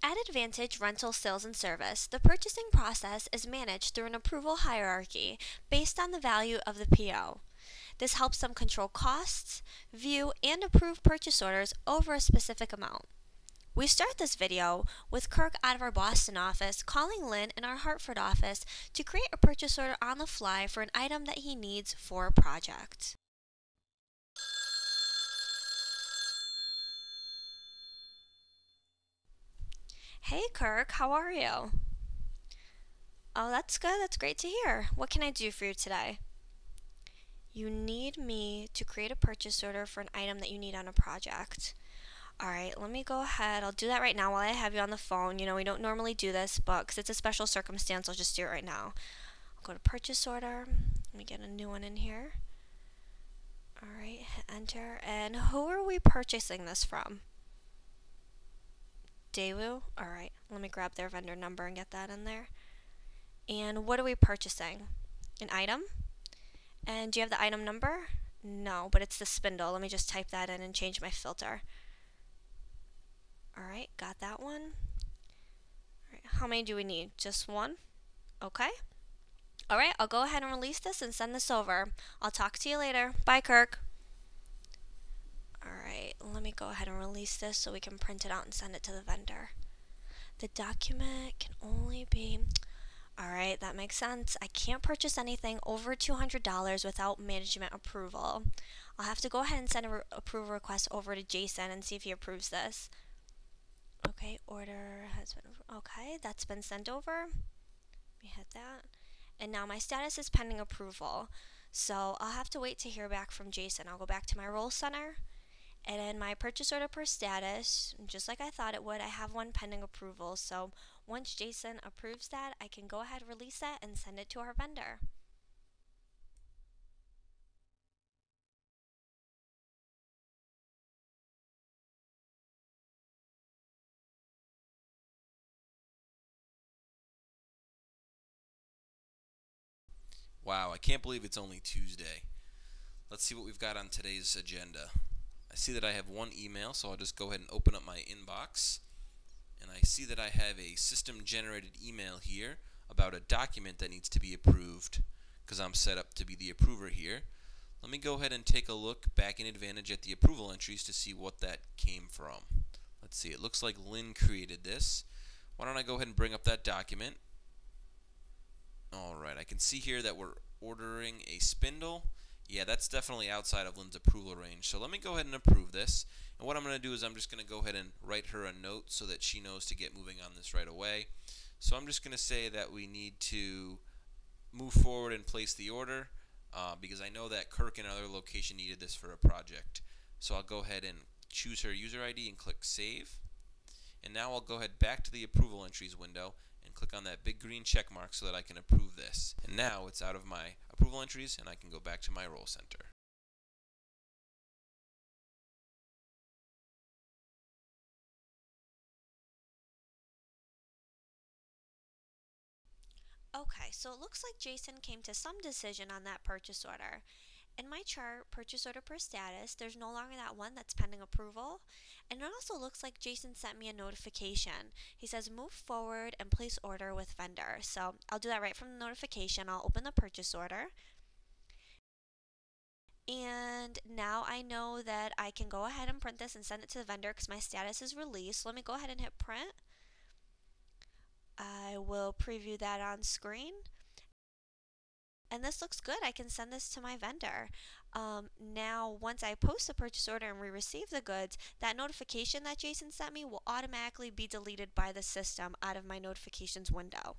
At Advantage Rental Sales and Service, the purchasing process is managed through an approval hierarchy based on the value of the PO. This helps them control costs, view, and approve purchase orders over a specific amount. We start this video with Kirk out of our Boston office calling Lynn in our Hartford office to create a purchase order on the fly for an item that he needs for a project. Hey Kirk, how are you? Oh, that's good. That's great to hear. What can I do for you today? You need me to create a purchase order for an item that you need on a project. Alright, let me go ahead. I'll do that right now while I have you on the phone. You know, we don't normally do this, but because it's a special circumstance, I'll just do it right now. I'll go to purchase order. Let me get a new one in here. Alright, hit enter. And who are we purchasing this from? Daewoo? Alright, let me grab their vendor number and get that in there. And what are we purchasing? An item? And do you have the item number? No, but it's the spindle. Let me just type that in and change my filter. Alright, got that one. Alright, how many do we need? Just one? Okay. Alright, I'll go ahead and release this and send this over. I'll talk to you later. Bye, Kirk. Alright, let me go ahead and release this so we can print it out and send it to the vendor. The document can only be... Alright, that makes sense. I can't purchase anything over $200 without management approval. I'll have to go ahead and send an approval request over to Jason and see if he approves this. Okay, order has been... Okay, that's been sent over. Let me hit that. And now my status is pending approval. So I'll have to wait to hear back from Jason. I'll go back to my role center. And in my purchase order per status, just like I thought it would, I have one pending approval. So once Jason approves that, I can go ahead, release that, and send it to our vendor. Wow, I can't believe it's only Tuesday. Let's see what we've got on today's agenda. I see that I have one email, so I'll just go ahead and open up my inbox. And I see that I have a system-generated email here about a document that needs to be approved because I'm set up to be the approver here. Let me go ahead and take a look back in Advantage at the approval entries to see what that came from. Let's see, it looks like Lynn created this. Why don't I go ahead and bring up that document. Alright, I can see here that we're ordering a spindle. Yeah, that's definitely outside of Lynn's approval range. So let me go ahead and approve this. And what I'm going to do is I'm just going to go ahead and write her a note so that she knows to get moving on this right away. So I'm just going to say that we need to move forward and place the order because I know that Kirk in another location needed this for a project. So I'll go ahead and choose her user ID and click Save. And now I'll go ahead back to the approval entries window and click on that big green check mark so that I can approve this. And now it's out of my approval entries and I can go back to my role center. Okay, so it looks like Jason came to some decision on that purchase order. In my chart, purchase order per status, there's no longer that one that's pending approval. And it also looks like Jason sent me a notification. He says move forward and place order with vendor. So I'll do that right from the notification. I'll open the purchase order. And now I know that I can go ahead and print this and send it to the vendor because my status is released. So let me go ahead and hit print. I will preview that on screen. And this looks good. I can send this to my vendor. Now, once I post the purchase order and we receive the goods, that notification that Jason sent me will automatically be deleted by the system out of my notifications window.